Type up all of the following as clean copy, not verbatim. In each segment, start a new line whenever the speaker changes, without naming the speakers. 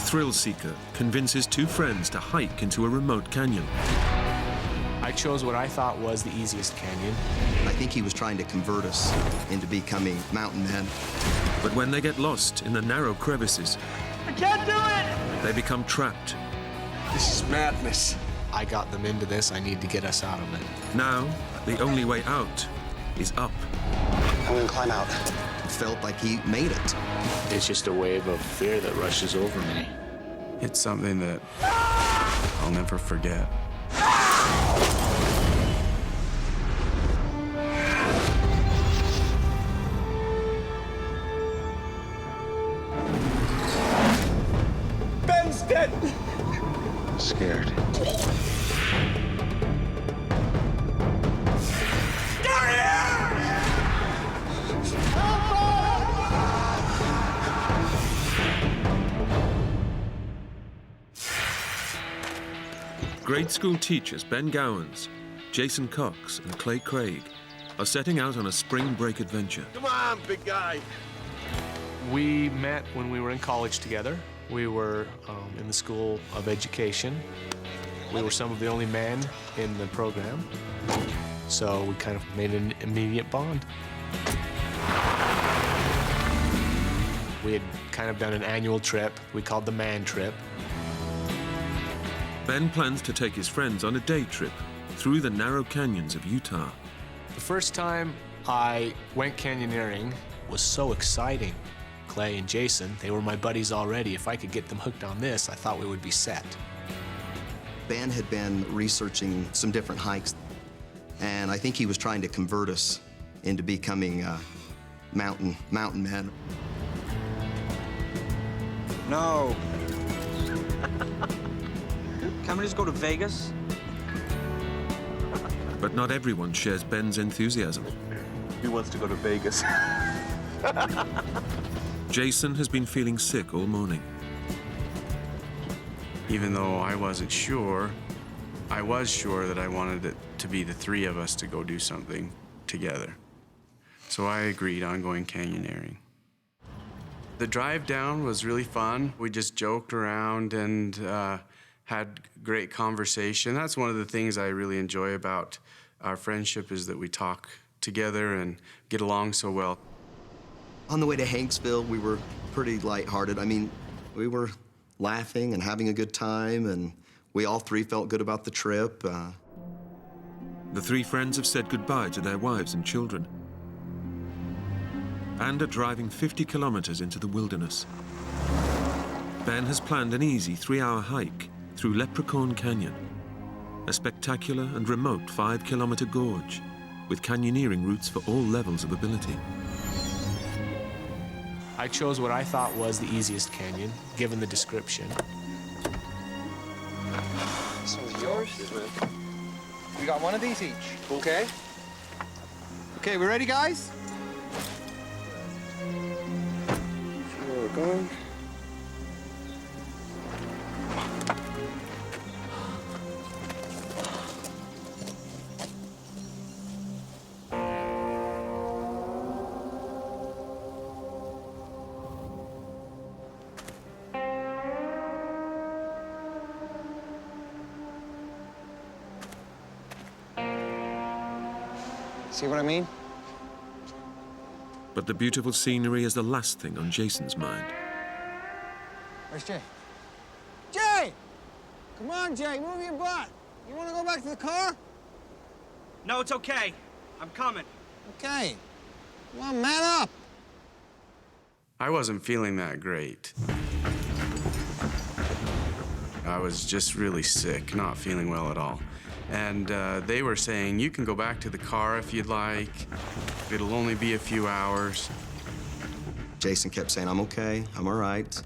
thrill seeker convinces two friends to hike into a remote canyon.
I chose what I thought was the easiest canyon.
I think he was trying to convert us into becoming mountain men.
But when they get lost in the narrow crevices,
I can't do it!
they become trapped.
This is madness.
I got them into this. I need to get us out of it.
Now, the only way out is up.
I'm gonna climb out.
It felt like he made it.
It's just a wave of fear that rushes over me.
It's something that I'll never forget.
Ben's dead!
Scared.
Grade school teachers Ben Gowans, Jason Cox, and Clay Craig are setting out on a spring break adventure.
Come on, big guy.
We met when we were in college together. We were in the School of Education. We were some of the only men in the program, so we kind of made an immediate bond. We had kind of done an annual trip we called the Man Trip.
Ben plans to take his friends on a day trip through the narrow canyons of Utah.
The first time I went canyoneering was so exciting. Clay and Jason, they were my buddies already. If I could get them hooked on this, I thought we would be set.
Ben had been researching some different hikes, and I think he was trying to convert us into becoming mountain men.
No. Can't we just go to Vegas?
But not everyone shares Ben's enthusiasm.
He wants to go to Vegas.
Jason has been feeling sick all morning.
Even though I wasn't sure, I was sure that I wanted it to be the three of us to go do something together. So I agreed on going canyoneering. The drive down was really fun. We just joked around and had great conversation. That's one of the things I really enjoy about our friendship, is that we talk together and get along so well.
On the way to Hanksville, we were pretty lighthearted. I mean, we were laughing and having a good time, and we all three felt good about the trip.
The three friends have said goodbye to their wives and children and are driving 50 kilometers into the wilderness. Ben has planned an easy 3-hour hike through Leprechaun Canyon, a spectacular and remote 5-kilometer gorge with canyoneering routes for all levels of ability.
I chose what I thought was the easiest canyon, given the description.
This one's yours? We got one of these each. Okay. Okay, we ready, guys? See where we're going. See what I mean?
But the beautiful scenery is the last thing on Jason's mind.
Where's Jay? Jay! Come on, Jay, move your butt. You want to go back to the car?
No, it's okay. I'm coming.
Okay. Come on, man up.
I wasn't feeling that great. I was just really sick, not feeling well at all. And they were saying, you can go back to the car if you'd like. It'll only be a few hours.
Jason kept saying, I'm okay, I'm all right.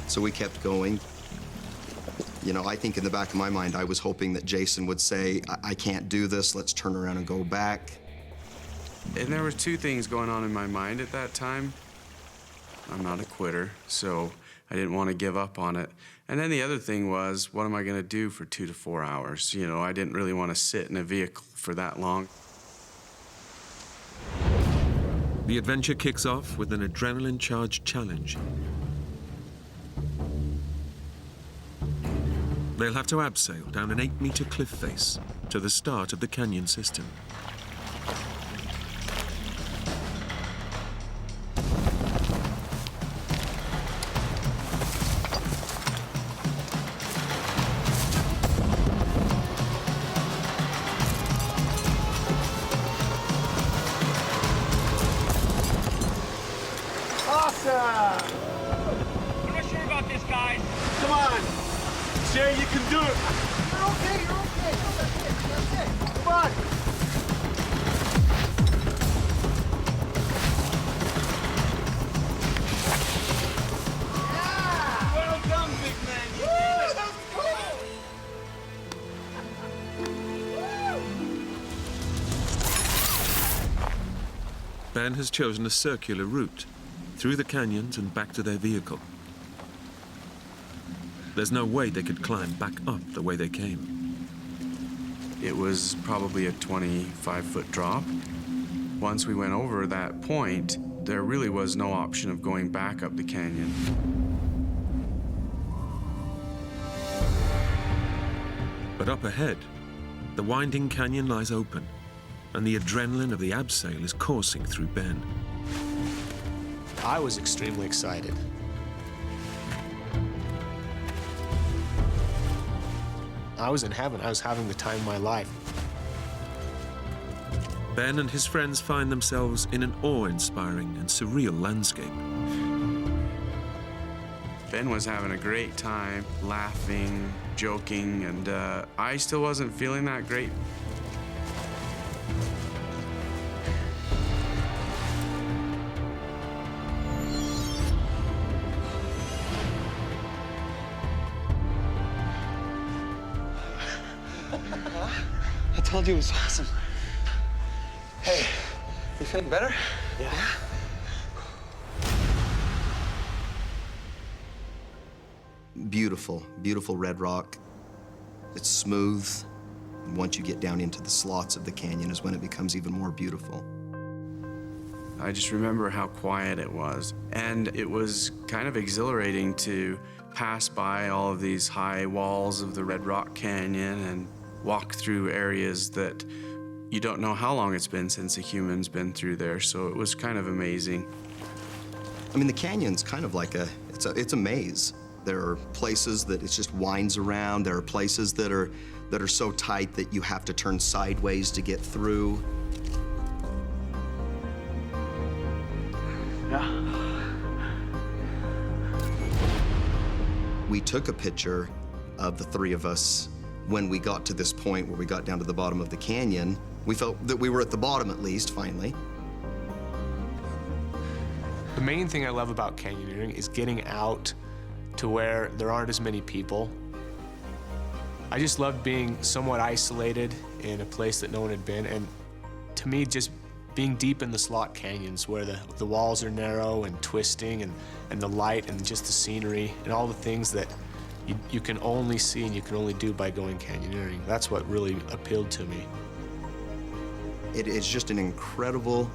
So we kept going. You know, I think in the back of my mind, I was hoping that Jason would say, I can't do this, let's turn around and go back.
And there were two things going on in my mind at that time. I'm not a quitter, so I didn't want to give up on it. And then the other thing was, what am I going to do for 2 to 4 hours? You know, I didn't really want to sit in a vehicle for that long.
The adventure kicks off with an adrenaline-charged challenge. They'll have to abseil down an 8-meter cliff face to the start of the canyon system.
Awesome!
I'm not sure about this, guys.
Come on! Jay, you can do it!
You're okay, you're okay. No, that's it.
Come on! Well done, big man! You did it! That was cool!
Ben has chosen a circular route through the canyons and back to their vehicle. There's no way they could climb back up the way they came.
It was probably a 25-foot drop. Once we went over that point, there really was no option of going back up the canyon.
But up ahead, the winding canyon lies open, and the adrenaline of the abseil is coursing through Ben.
I was extremely excited. I was in heaven. I was having the time of my life.
Ben and his friends find themselves in an awe-inspiring and surreal landscape.
Ben was having a great time, laughing, joking, and I still wasn't feeling that great.
I told you it was awesome. Hey, you feeling better? Yeah.
Beautiful, beautiful red rock. It's smooth. And once you get down into the slots of the canyon is when it becomes even more beautiful.
I just remember how quiet it was. And it was kind of exhilarating to pass by all of these high walls of the Red Rock Canyon and walk through areas that you don't know how long it's been since a human's been through there. So it was kind of amazing.
I mean, the canyon's kind of like it's a maze. There are places that it just winds around. There are places that are so tight that you have to turn sideways to get through.
Yeah.
We took a picture of the three of us when we got to this point where we got down to the bottom of the canyon. We felt that we were at the bottom at least, finally.
The main thing I love about canyoneering is getting out to where there aren't as many people. I just loved being somewhat isolated in a place that no one had been, and to me, just being deep in the slot canyons where the walls are narrow and twisting, and the light and just the scenery and all the things that you can only see and you can only do by going canyoneering. That's what really appealed to me.
It is just an incredible,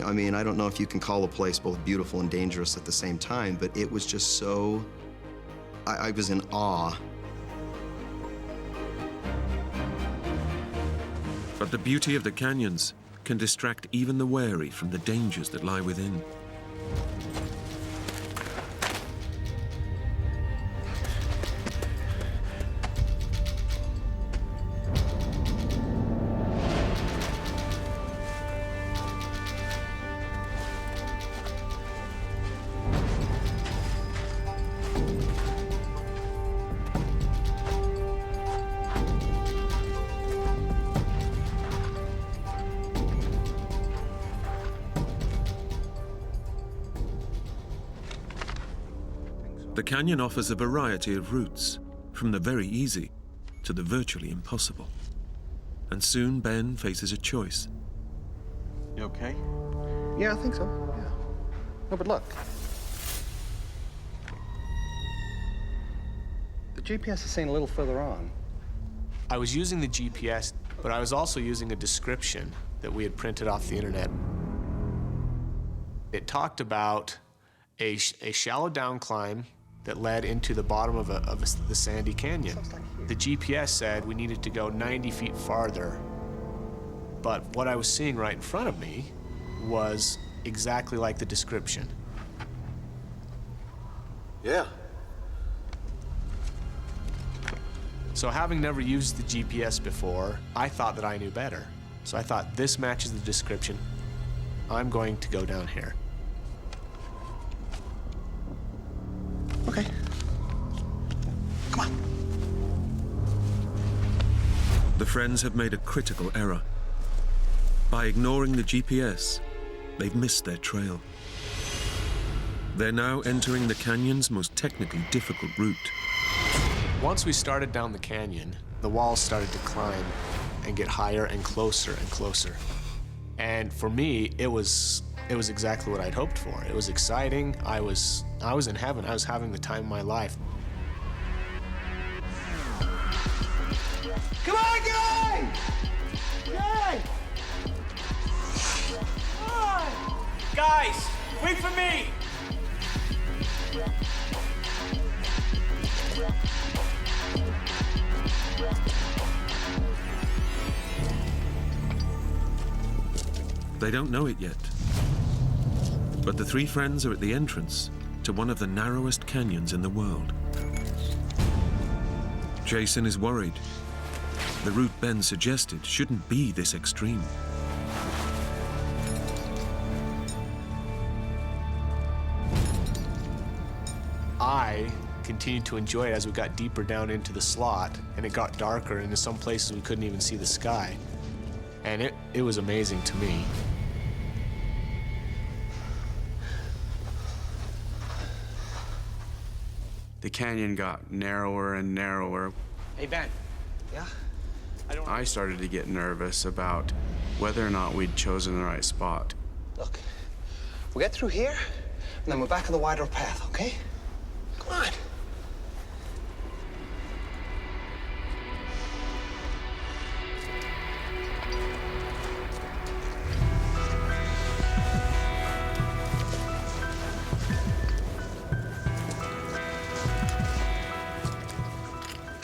I mean, I don't know if you can call a place both beautiful and dangerous at the same time, but it was just so, I was in awe.
But the beauty of the canyons can distract even the wary from the dangers that lie within. The canyon offers a variety of routes, from the very easy to the virtually impossible. And soon Ben faces a choice.
You okay?
Yeah, I think so. Yeah. No, but look. The GPS is saying a little further on.
I was using the GPS, but I was also using a description that we had printed off the internet. It talked about a shallow down climb that led into the bottom of the sandy canyon. The GPS said we needed to go 90 feet farther, but what I was seeing right in front of me was exactly like the description.
Yeah.
So having never used the GPS before, I thought that I knew better. So I thought, this matches the description. I'm going to go down here.
Okay. Come on.
The friends have made a critical error. By ignoring the GPS, they've missed their trail. They're now entering the canyon's most technically difficult route.
Once we started down the canyon, the walls started to climb and get higher and closer and closer. And for me, it was exactly what I'd hoped for. It was exciting. I was in heaven. I was having the time of my life.
Come on, guys! Jay! Come on!
Guys, wait for me!
They don't know it yet. But the three friends are at the entrance to one of the narrowest canyons in the world. Jason is worried. The route Ben suggested shouldn't be this extreme.
I continued to enjoy it as we got deeper down into the slot, and it got darker, and in some places we couldn't even see the sky. And it was amazing to me.
The canyon got narrower and narrower.
Hey, Ben.
Yeah?
I started to get nervous about whether or not we'd chosen the right spot.
Look, we get through here, and then we're back on the wider path, okay? Come on.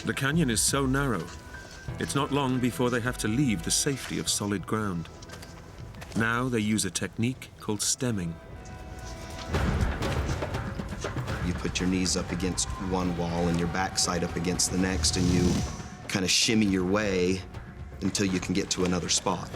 The canyon is so narrow, it's not long before they have to leave the safety of solid ground. Now they use a technique called stemming.
You put your knees up against one wall and your backside up against the next, and you kind of shimmy your way until you can get to another spot.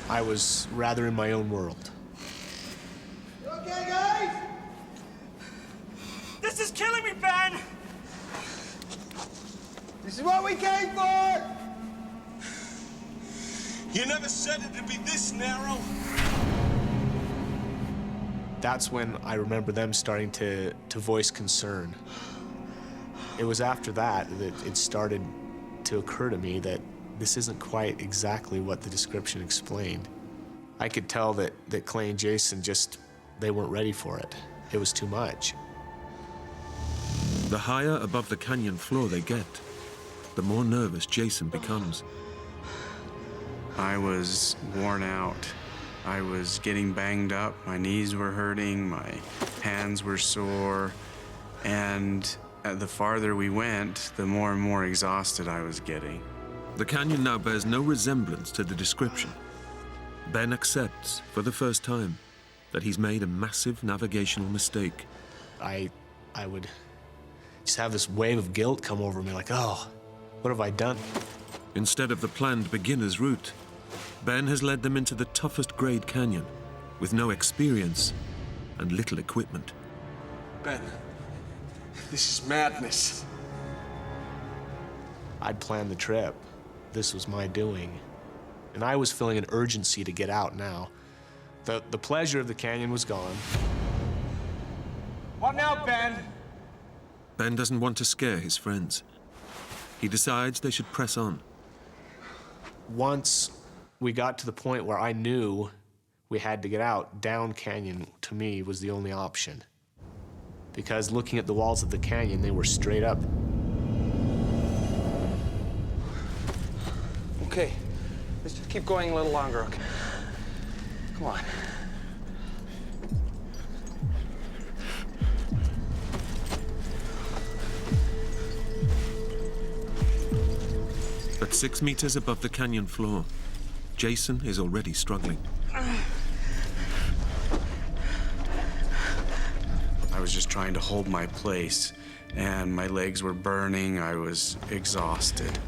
I was rather in my own world.
Okay, guys?
This is killing me, Ben!
This is what we came for!
You never said it'd be this narrow.
That's when I remember them starting to voice concern. It was after that it started to occur to me that this isn't quite exactly what the description explained. I could tell that Clay and Jason they weren't ready for it. It was too much.
The higher above the canyon floor they get, the more nervous Jason becomes.
I was worn out. I was getting banged up. My knees were hurting. My hands were sore. And the farther we went, the more and more exhausted I was getting.
The canyon now bears no resemblance to the description. Ben accepts, for the first time, that he's made a massive navigational mistake.
I would just have this wave of guilt come over me, like, oh, what have I done?
Instead of the planned beginner's route, Ben has led them into the toughest grade canyon, with no experience and little equipment.
Ben, this is madness.
I'd planned the trip. This was my doing. And I was feeling an urgency to get out now. The pleasure of the canyon was gone.
What now, Ben?
Ben doesn't want to scare his friends. He decides they should press on.
Once we got to the point where I knew we had to get out, down canyon, to me, was the only option. Because looking at the walls of the canyon, they were straight up.
Okay, let's just keep going a little longer, okay? Come on.
But 6 meters above the canyon floor, Jason is already struggling.
I was just trying to hold my place, and my legs were burning. I was exhausted.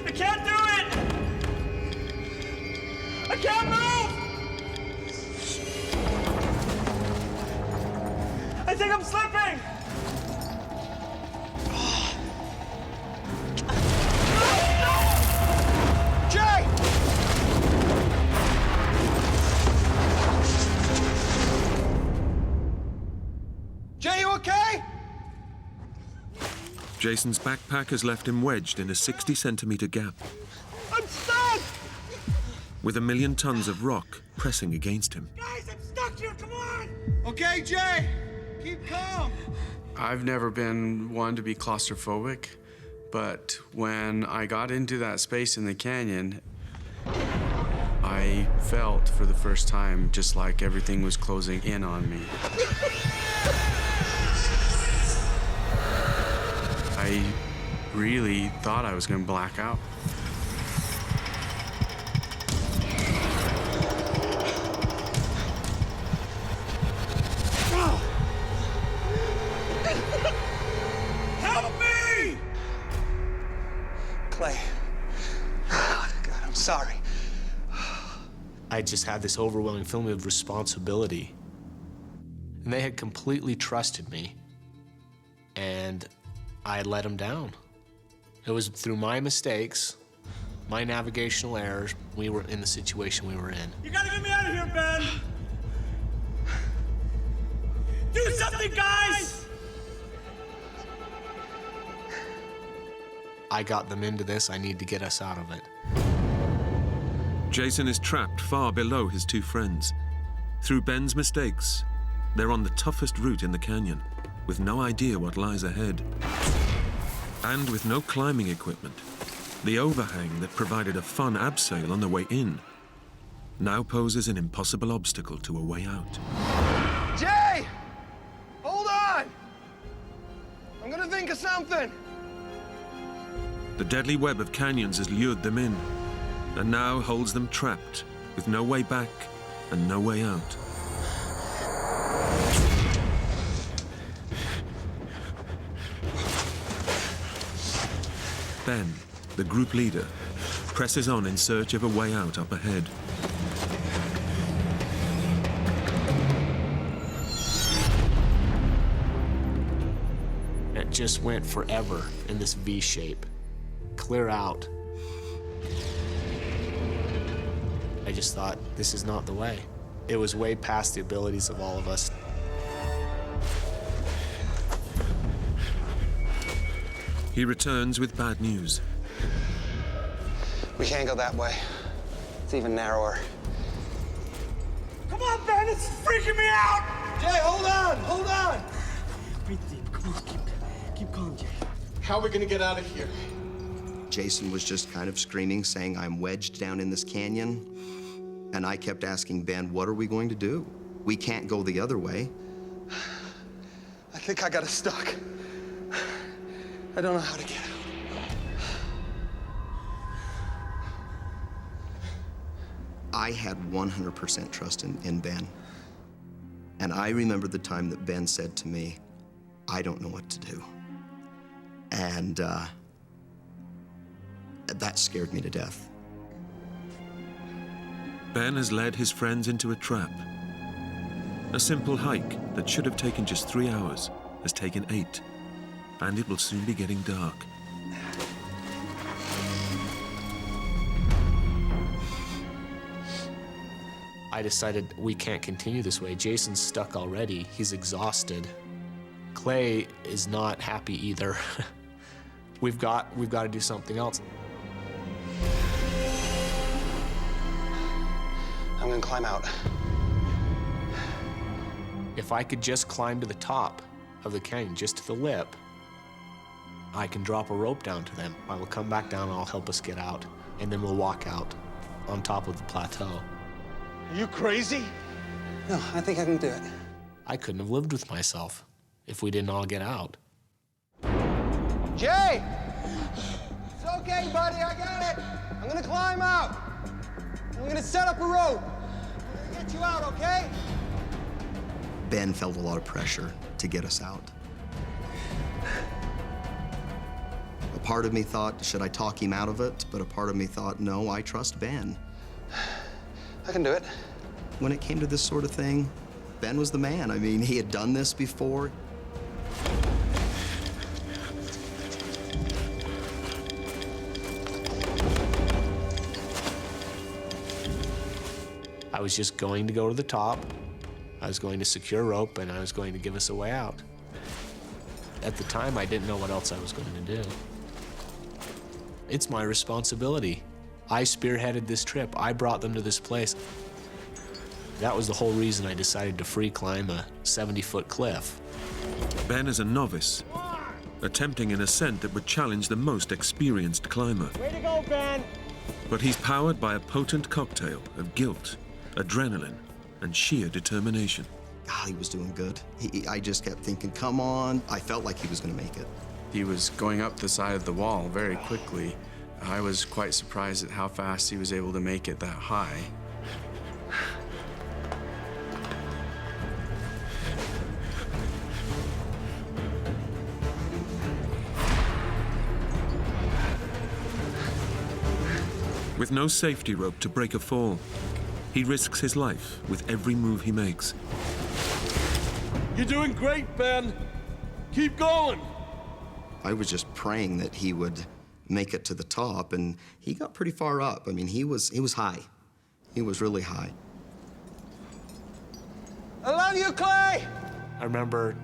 I can't do it! I can't move! I think I'm slipping!
Jay! Jay, you okay?
Jason's backpack has left him wedged in a 60-centimeter gap,
I'm stuck!
with 1 million tons of rock pressing against him.
Guys, I'm stuck here, come on!
Okay, Jay, keep calm.
I've never been one to be claustrophobic, but when I got into that space in the canyon, I felt for the first time just like everything was closing in on me. I really thought I was going to black out.
Help me!
Clay. God, I'm sorry.
I just had this overwhelming feeling of responsibility. And they had completely trusted me. And I had let them down. It was through my mistakes, my navigational errors, we were in the situation we were in.
You gotta get me out of here, Ben! Do something, guys!
I got them into this, I need to get us out of it.
Jason is trapped far below his two friends. Through Ben's mistakes, they're on the toughest route in the canyon, with no idea what lies ahead. And with no climbing equipment, the overhang that provided a fun abseil on the way in now poses an impossible obstacle to a way out.
Jay! Hold on! I'm gonna think of something.
The deadly web of canyons has lured them in, and now holds them trapped, with no way back and no way out. Ben, the group leader, presses on in search of a way out up ahead.
It just went forever in this V shape. Clear out. I just thought, this is not the way. It was way past the abilities of all of us.
He returns with bad news.
We can't go that way. It's even narrower.
Come on, Ben, it's freaking me out!
Jay, hold on, hold on.
Breathe deep, come on, keep calm, Jay.
How are we gonna get out of here?
Jason was just kind of screaming, saying, I'm wedged down in this canyon. And I kept asking Ben, what are we going to do? We can't go the other way.
I think I got us stuck. I don't know how to get out.
I had 100% trust in Ben. And I remember the time that Ben said to me, I don't know what to do. And that scared me to death.
Ben has led his friends into a trap. A simple hike that should have taken just 3 hours has taken 8, and it will soon be getting dark.
I I decided we can't continue this way. Jason's stuck already. He's exhausted. Clay is not happy either. We've got to do something else.
I'm gonna climb out.
If I could just climb to the top of the canyon, just to the lip, I can drop a rope down to them. I will come back down and I'll help us get out, and then we'll walk out on top of the plateau.
Are you crazy?
No, I think I can do it.
I couldn't have lived with myself if we didn't all get out.
Jay! It's okay, buddy, I got it. I'm gonna climb out. We're gonna set up a rope. We're gonna get you out, okay?
Ben felt a lot of pressure to get us out. A part of me thought, should I talk him out of it? But a part of me thought, no, I trust Ben.
I can do it.
When it came to this sort of thing, Ben was the man. I mean, he had done this before.
I was just going to go to the top. I was going to secure rope, and I was going to give us a way out. At the time, I didn't know what else I was going to do. It's my responsibility. I spearheaded this trip. I brought them to this place. That was the whole reason I decided to free climb a 70-foot cliff.
Ben is a novice, attempting an ascent that would challenge the most experienced climber.
Way to go, Ben!
But he's powered by a potent cocktail of guilt, adrenaline, and sheer determination.
God, he was doing good. I just kept thinking, come on. I felt like he was going to make it.
He was going up the side of the wall very quickly. I was quite surprised at how fast he was able to make it that high.
With no safety rope to break a fall, he risks his life with every move he makes.
You're doing great, Ben. Keep going.
I was just praying that he would make it to the top, and he got pretty far up. I mean, he was high. He was really high.
I love you, Clay!
I remember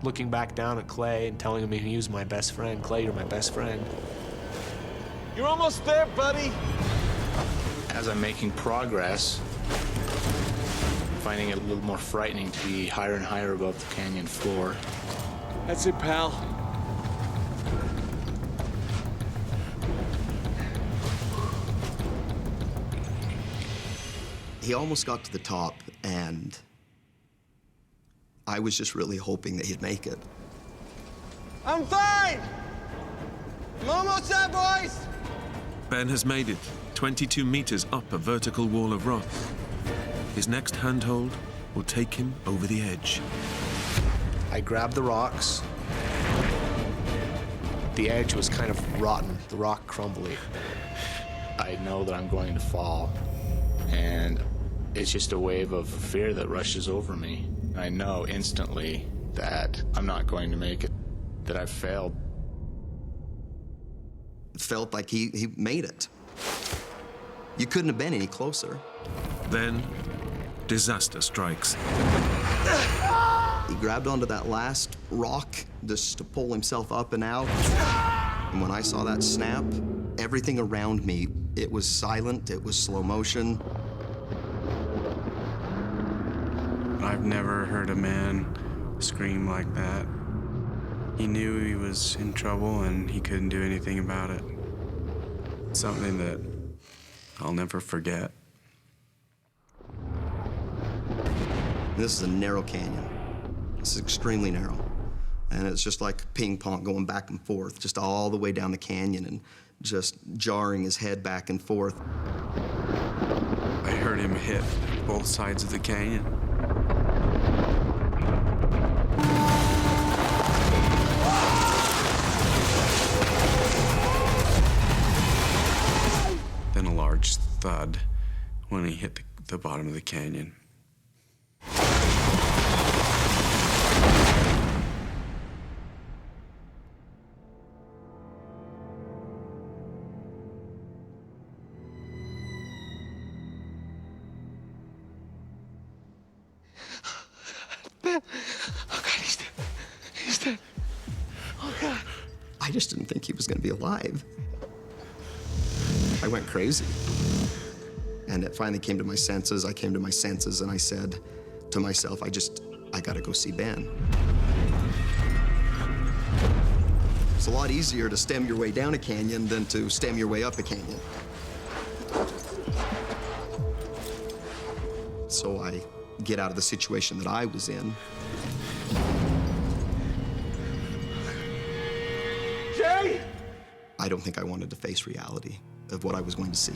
looking back down at Clay and telling him he was my best friend. Clay, you're my best friend.
You're almost there, buddy.
As I'm making progress, finding it a little more frightening to be higher and higher above the canyon floor.
That's it, pal.
He almost got to the top, and I was just really hoping that he'd make it.
I'm fine! I'm almost there, boys!
Ben has made it 22 meters up a vertical wall of rock. His next handhold will take him over the edge.
I grabbed the rocks. The edge was kind of rotten, the rock crumbly.
I know that I'm going to fall, and it's just a wave of fear that rushes over me. I know instantly that I'm not going to make it, that I've failed.
It felt like he made it. You couldn't have been any closer.
Then, disaster strikes.
He grabbed onto that last rock just to pull himself up and out. And when I saw that snap, everything around me, it was silent, it was slow motion.
I've never heard a man scream like that. He knew he was in trouble and he couldn't do anything about it. It's something that I'll never forget.
This is a narrow canyon. This is extremely narrow. And it's just like ping pong going back and forth, just all the way down the canyon and just jarring his head back and forth.
I heard him hit both sides of the canyon. Then a large thud when he hit the bottom of the canyon.
I just didn't think he was going to be alive. I went crazy. And it finally came to my senses. I came to my senses and I said to myself, I gotta go see Ben. It's a lot easier to stem your way down a canyon than to stem your way up a canyon. So I get out of the situation that I was in.
Jay!
I don't think I wanted to face reality of what I was going to see.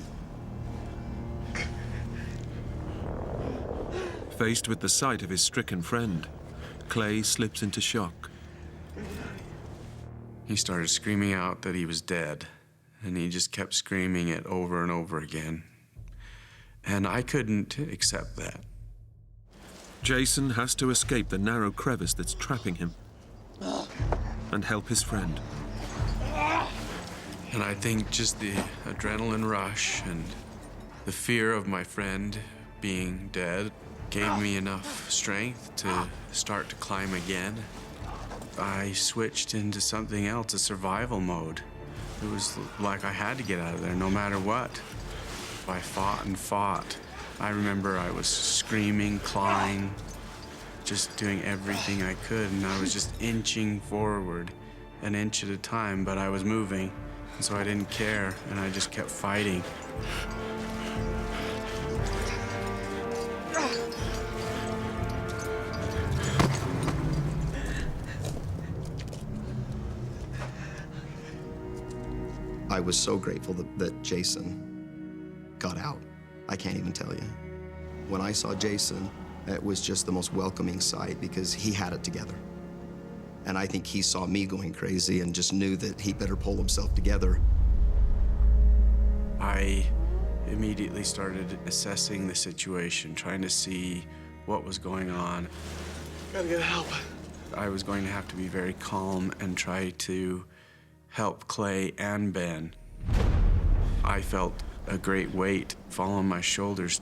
Faced with the sight of his stricken friend, Clay slips into shock.
He started screaming out that he was dead, and he just kept screaming it over and over again. And I couldn't accept that.
Jason has to escape the narrow crevice that's trapping him and help his friend.
And I think just the adrenaline rush and the fear of my friend being dead gave me enough strength to start to climb again. I switched into something else, a survival mode. It was like I had to get out of there no matter what. I fought and fought. I remember I was screaming, clawing, just doing everything I could, and I was just inching forward an inch at a time, but I was moving, and so I didn't care, and I just kept fighting.
I was so grateful that Jason got out. I can't even tell you. When I saw Jason, it was just the most welcoming sight because he had it together. And I think he saw me going crazy and just knew that he better pull himself together.
I immediately started assessing the situation, trying to see what was going on.
Gotta get help.
I was going to have to be very calm and try to help Clay and Ben. I felt a great weight fall on my shoulders.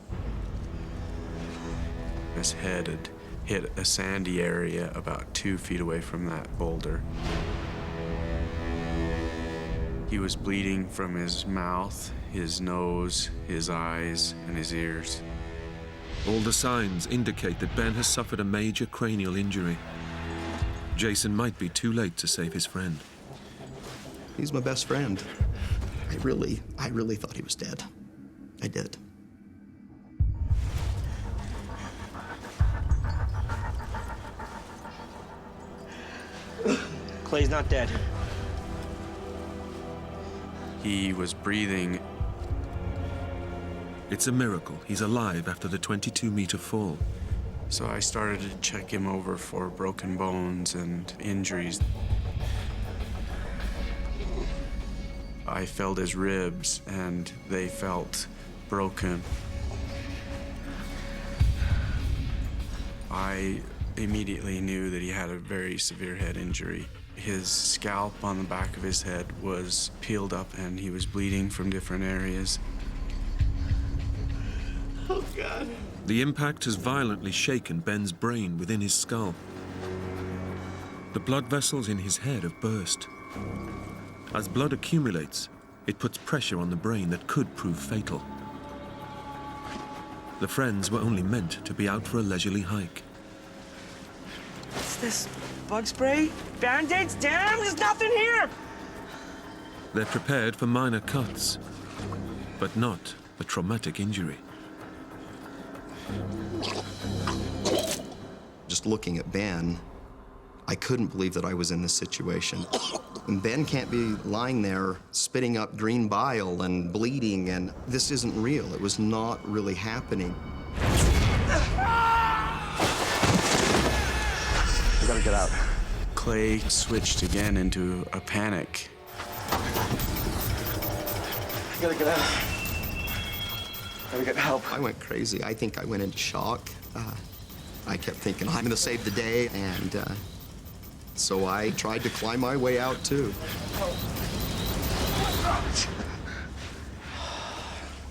His head had hit a sandy area about 2 feet away from that boulder. He was bleeding from his mouth, his nose, his eyes, and his ears.
All the signs indicate that Ben has suffered a major cranial injury. Jason might be too late to save his friend.
He's my best friend. I really thought he was dead. I did.
Clay's not dead.
He was breathing.
It's a miracle he's alive after the 22-meter fall.
So I started to check him over for broken bones and injuries. I felt his ribs, and they felt broken. I immediately knew that he had a very severe head injury. His scalp on the back of his head was peeled up, and he was bleeding from different areas.
Oh, God.
The impact has violently shaken Ben's brain within his skull. The blood vessels in his head have burst. As blood accumulates, it puts pressure on the brain that could prove fatal. The friends were only meant to be out for a leisurely hike.
What's this? Bug spray? Band-aids? Damn, there's nothing here!
They're prepared for minor cuts, but not a traumatic injury.
Just looking at Ben, I couldn't believe that I was in this situation. And Ben can't be lying there spitting up green bile and bleeding, and this isn't real. It was not really happening.
We gotta get out.
Clay switched again into a panic.
I gotta get out. Gotta get help.
I went crazy. I think I went into shock. I kept thinking, I'm gonna save the day, and so I tried to climb my way out, too.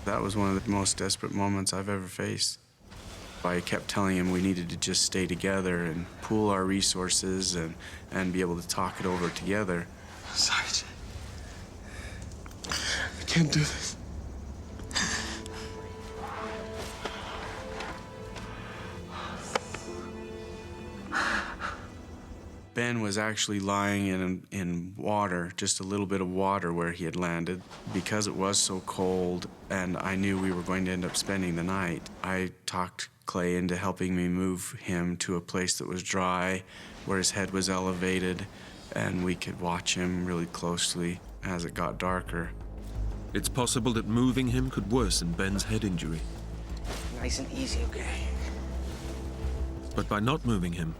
That was one of the most desperate moments I've ever faced. I kept telling him we needed to just stay together and pool our resources and be able to talk it over together.
Sorry, Jay. I can't do this.
Ben was actually lying in water, just a little bit of water where he had landed. Because it was so cold and I knew we were going to end up spending the night, I talked Clay into helping me move him to a place that was dry, where his head was elevated, and we could watch him really closely as it got darker.
It's possible that moving him could worsen Ben's head injury.
Nice and easy, okay?
But by not moving him,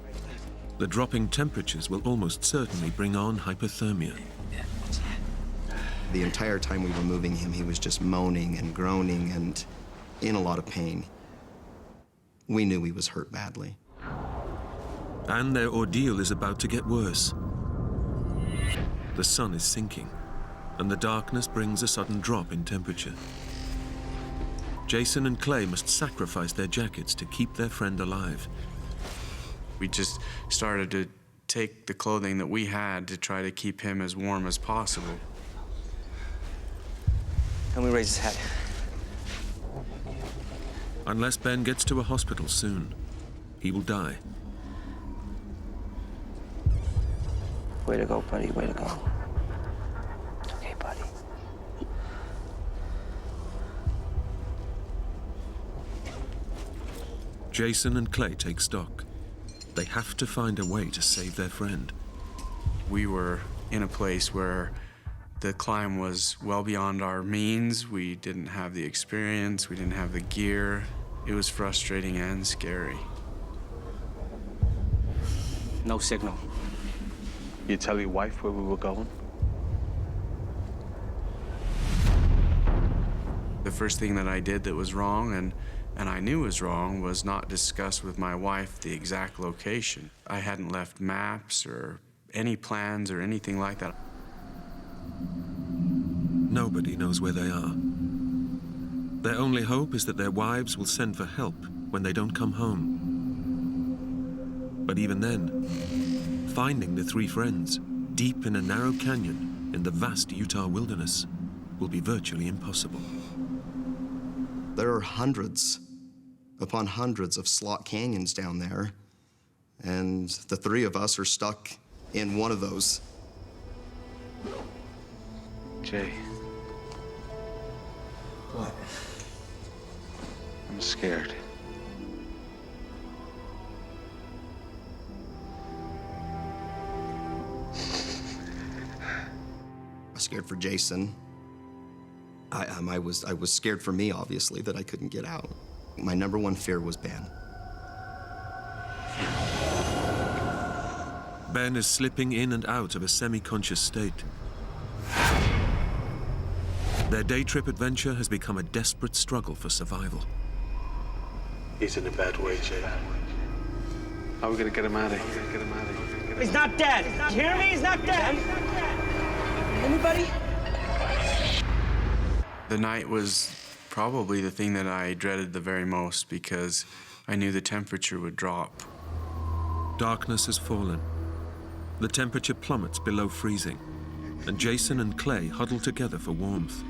the dropping temperatures will almost certainly bring on hypothermia.
The entire time we were moving him, he was just moaning and groaning and in a lot of pain. We knew he was hurt badly.
And their ordeal is about to get worse. The sun is sinking, and the darkness brings a sudden drop in temperature. Jason and Clay must sacrifice their jackets to keep their friend alive.
We just started to take the clothing that we had to try to keep him as warm as possible.
Then we raise his head.
Unless Ben gets to a hospital soon, he will die.
Way to go, buddy, way to go. Okay, buddy.
Jason and Clay take stock. They have to find a way to save their friend.
We were in a place where the climb was well beyond our means. We didn't have the experience, we didn't have the gear. It was frustrating and scary.
No signal.
You tell your wife where we were going?
The first thing that I did that was wrong, and I knew was wrong, was not discuss with my wife the exact location. I hadn't left maps or any plans or anything like that.
Nobody knows where they are. Their only hope is that their wives will send for help when they don't come home. But even then, finding the three friends deep in a narrow canyon in the vast Utah wilderness will be virtually impossible.
There are hundreds upon hundreds of slot canyons down there, and the three of us are stuck in one of those.
Jay.
What?
I'm scared.
I was scared for Jason. I was scared for me, obviously, that I couldn't get out. My number one fear was Ben.
Ben is slipping in and out of a semi-conscious state. Their day trip adventure has become a desperate struggle for survival.
He's in a bad way, Jay. How are we gonna get him out of here?
He's not dead. You hear me? He's not dead. Anybody?
The night was probably the thing that I dreaded the very most because I knew the temperature would drop.
Darkness has fallen. The temperature plummets below freezing, and Jason and Clay huddle together for warmth.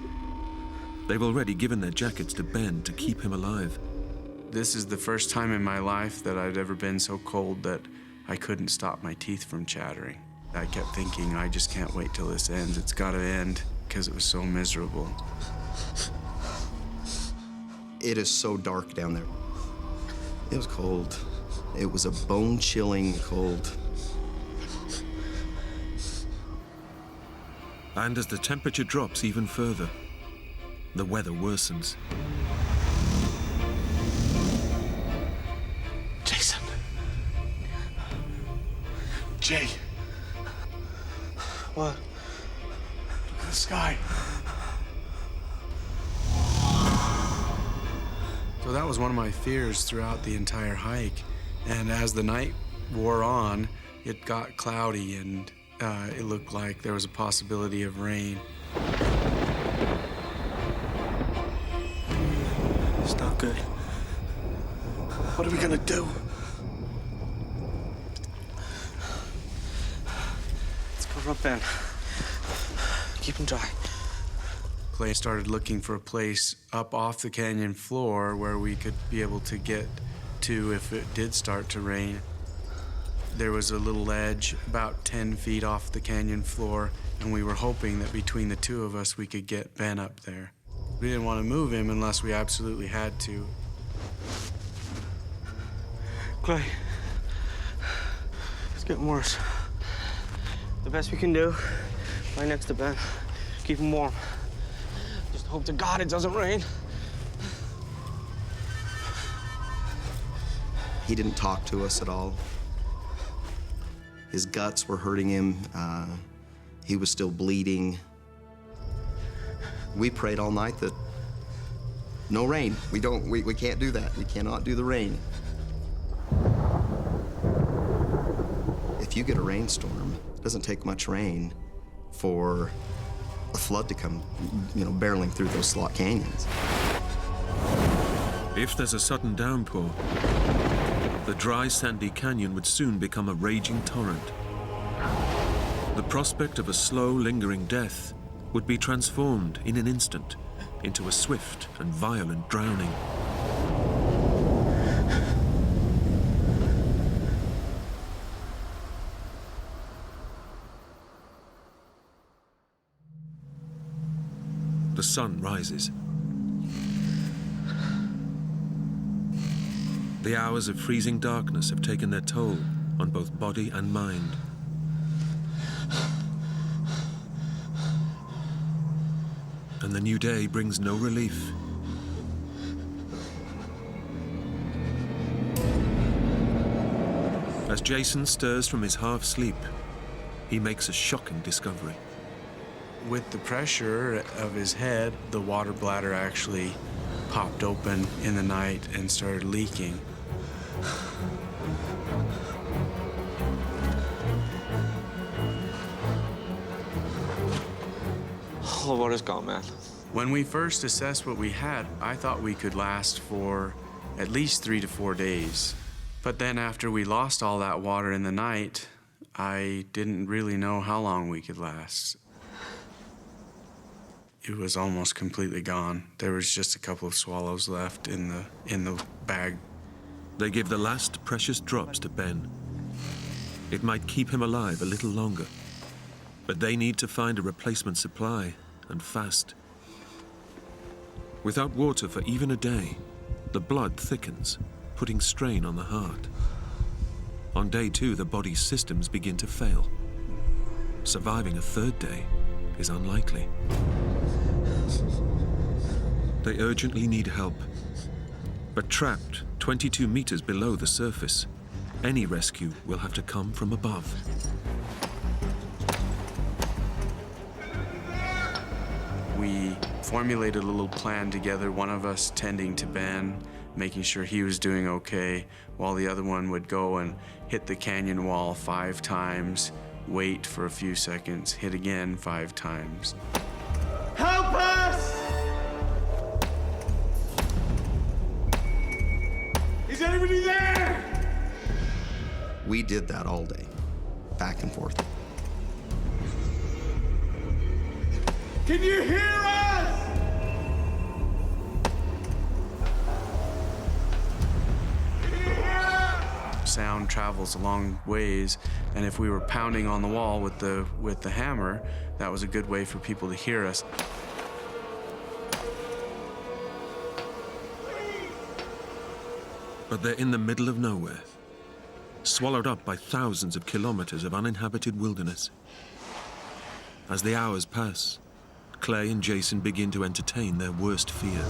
They've already given their jackets to Ben to keep him alive.
This is the first time in my life that I'd ever been so cold that I couldn't stop my teeth from chattering. I kept thinking, I just can't wait till this ends. It's gotta end, because it was so miserable.
It is so dark down there. It was cold. It was a bone-chilling cold.
And as the temperature drops even further, the weather worsens.
Jason. Jay.
What?
Look at the sky.
So that was one of my fears throughout the entire hike. And as the night wore on, it got cloudy and it looked like there was a possibility of rain.
It's not good. What are we gonna do?
Let's cover up Ben. Keep them dry.
Clay started looking for a place up off the canyon floor where we could be able to get to if it did start to rain. There was a little ledge about 10 feet off the canyon floor, and we were hoping that between the two of us we could get Ben up there. We didn't want to move him unless we absolutely had to.
Clay, it's getting worse. The best we can do, right next to Ben, keep him warm. Just hope to God it doesn't rain.
He didn't talk to us at all. His guts were hurting him. He was still bleeding. We prayed all night that no rain. We can't do that. We cannot do the rain. If you get a rainstorm, it doesn't take much rain for a flood to come, barreling through those slot canyons.
If there's a sudden downpour, the dry, sandy canyon would soon become a raging torrent. The prospect of a slow, lingering death would be transformed in an instant into a swift and violent drowning. The sun rises. The hours of freezing darkness have taken their toll on both body and mind. And the new day brings no relief. As Jason stirs from his half-sleep, he makes a shocking discovery.
With the pressure of his head, the water bladder actually popped open in the night and started leaking.
All the water's gone, man.
When we first assessed what we had, I thought we could last for at least 3 to 4 days. But then after we lost all that water in the night, I didn't really know how long we could last. It was almost completely gone. There was just a couple of swallows left in the bag.
They give the last precious drops to Ben. It might keep him alive a little longer, but they need to find a replacement supply, and fast. Without water for even a day, the blood thickens, putting strain on the heart. On day 2, the body's systems begin to fail. Surviving a 3rd day is unlikely. They urgently need help, but trapped 22 meters below the surface, any rescue will have to come from above.
We formulated a little plan together, one of us tending to Ben, making sure he was doing okay, while the other one would go and hit the canyon wall 5 times, wait for a few seconds, hit again 5 times.
Help us! Is anybody there?
We did that all day, back and forth.
Can you hear us? Can you hear us?
Sound travels a long ways, and if we were pounding on the wall with the hammer, that was a good way for people to hear us.
But they're in the middle of nowhere, swallowed up by thousands of kilometers of uninhabited wilderness. As the hours pass, Clay and Jason begin to entertain their worst fear.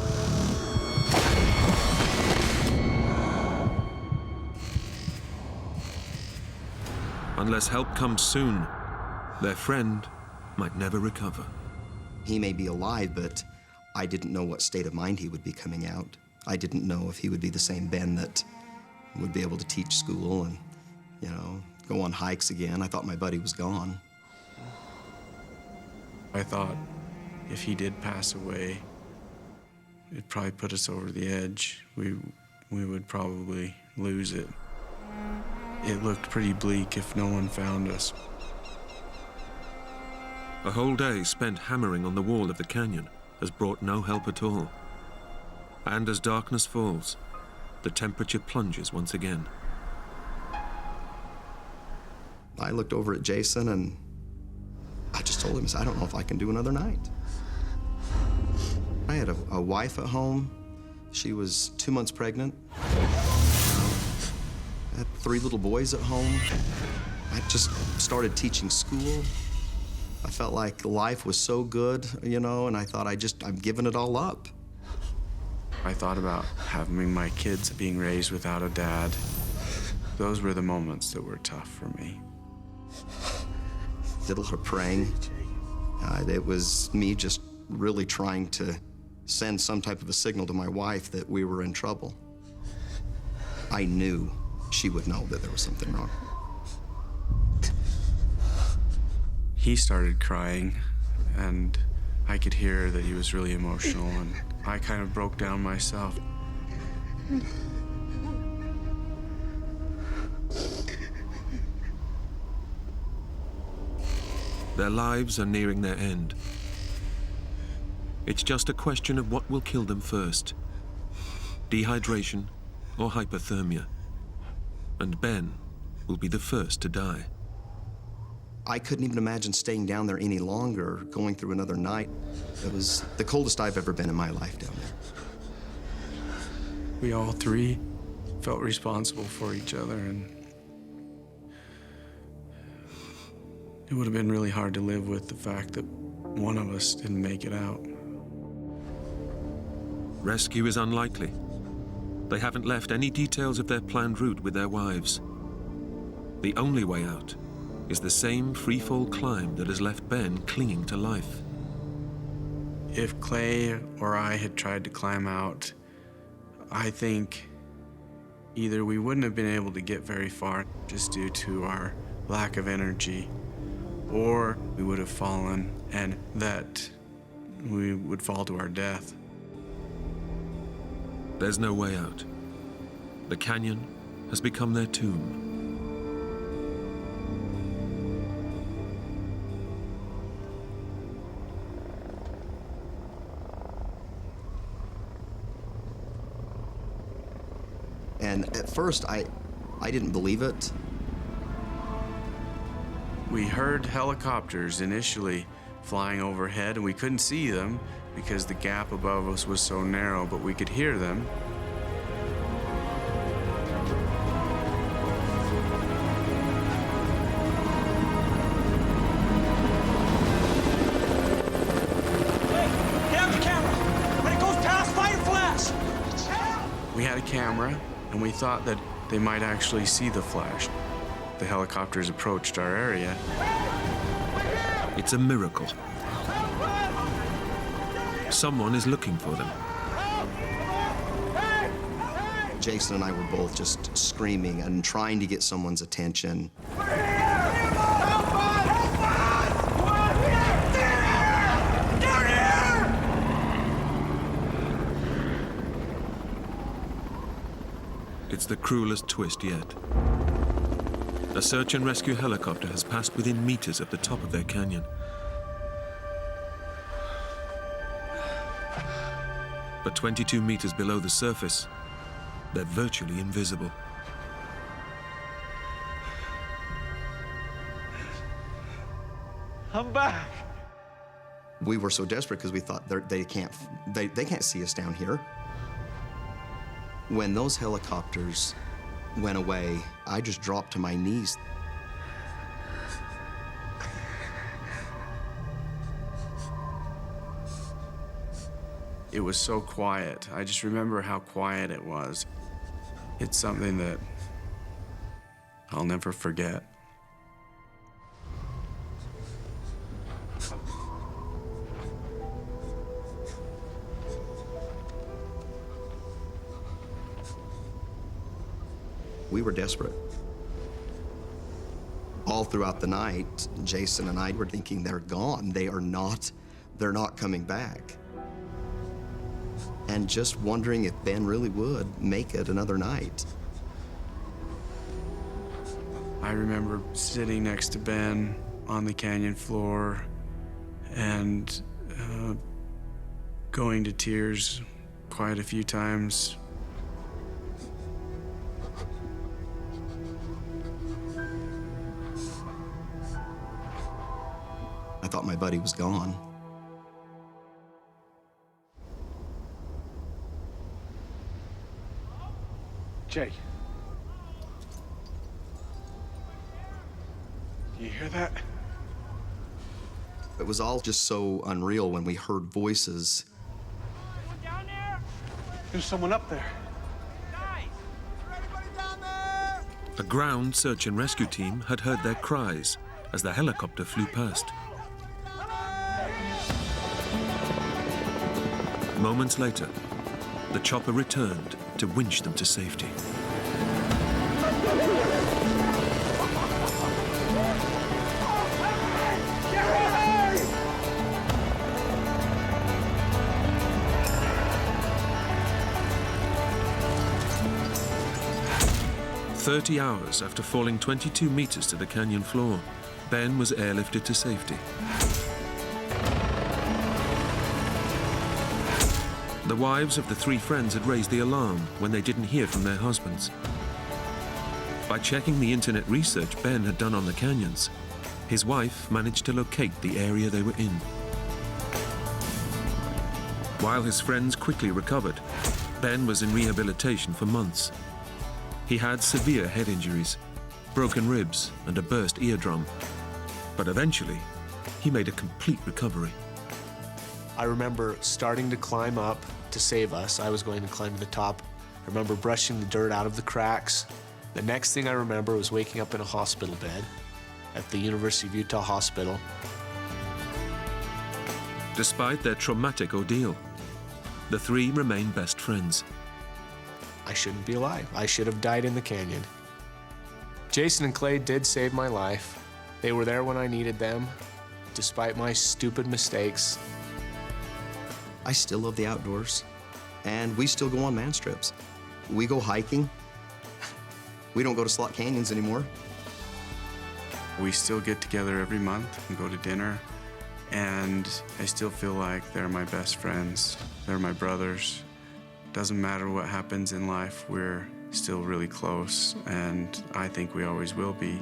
Unless help comes soon, their friend might never recover.
He may be alive, but I didn't know what state of mind he would be coming out. I didn't know if he would be the same Ben that would be able to teach school and, go on hikes again. I thought my buddy was gone.
I thought if he did pass away, it'd probably put us over the edge. We would probably lose it. It looked pretty bleak if no one found us.
A whole day spent hammering on the wall of the canyon has brought no help at all. And as darkness falls, the temperature plunges once again.
I looked over at Jason and I just told him, I don't know if I can do another night. I had a wife at home. She was 2 months pregnant. I had 3 little boys at home. I just started teaching school. I felt like life was so good, you know, and I thought I'm giving it all up.
I thought about having my kids being raised without a dad. Those were the moments that were tough for me.
Did a lot of praying. It was me just really trying to send some type of a signal to my wife that we were in trouble. I knew she would know that there was something wrong.
He started crying, and I could hear that he was really emotional, and I kind of broke down myself.
Their lives are nearing their end. It's just a question of what will kill them first: dehydration or hypothermia. And Ben will be the first to die.
I couldn't even imagine staying down there any longer, going through another night. It was the coldest I've ever been in my life down there.
We all 3 felt responsible for each other, and it would have been really hard to live with the fact that one of us didn't make it out.
Rescue is unlikely. They haven't left any details of their planned route with their wives. The only way out is the same freefall climb that has left Ben clinging to life.
If Clay or I had tried to climb out, I think either we wouldn't have been able to get very far just due to our lack of energy, or we would have fallen and that we would fall to our death.
There's no way out. The canyon has become their tomb.
And at first, I didn't believe it.
We heard helicopters initially flying overhead, and we couldn't see them because the gap above us was so narrow, but we could hear them.
Hey, get out the camera! When it goes past, fire flash!
We had a camera, and we thought that they might actually see the flash. The helicopters approached our area.
It's a miracle. Someone is looking for them.
Jason and I were both just screaming and trying to get someone's attention.
It's the cruelest twist yet. A search and rescue helicopter has passed within meters of the top of their canyon. But 22 meters below the surface, they're virtually invisible.
I'm back.
We were so desperate because we thought they can't see us down here. When those helicopters went away, I just dropped to my knees.
It was so quiet. I just remember how quiet it was. It's something that I'll never forget.
We were desperate. All throughout the night, Jason and I were thinking they're gone. They're not coming back. And just wondering if Ben really would make it another night.
I remember sitting next to Ben on the canyon floor, and going to tears quite a few times.
I thought my buddy was gone.
Jay. Do you hear that?
It was all just so unreal when we heard voices.
There's someone up there.
A ground search and rescue team had heard their cries as the helicopter flew past. Moments later, the chopper returned to winch them to safety. "30 hours after falling 22 meters to the canyon floor, Ben was airlifted to safety. The wives of the three friends had raised the alarm when they didn't hear from their husbands. By checking the internet research Ben had done on the canyons, his wife managed to locate the area they were in. While his friends quickly recovered, Ben was in rehabilitation for months. He had severe head injuries, broken ribs, and a burst eardrum. But eventually, he made a complete recovery.
I remember starting to climb up to save us. I was going to climb to the top. I remember brushing the dirt out of the cracks. The next thing I remember was waking up in a hospital bed at the University of Utah Hospital.
Despite their traumatic ordeal, the three remained best friends.
I shouldn't be alive. I should have died in the canyon. Jason and Clay did save my life. They were there when I needed them, despite my stupid mistakes.
I still love the outdoors, and we still go on man trips. We go hiking. We don't go to slot canyons anymore.
We still get together every month and go to dinner, and I still feel like they're my best friends. They're my brothers. Doesn't matter what happens in life, we're still really close, and I think we always will be.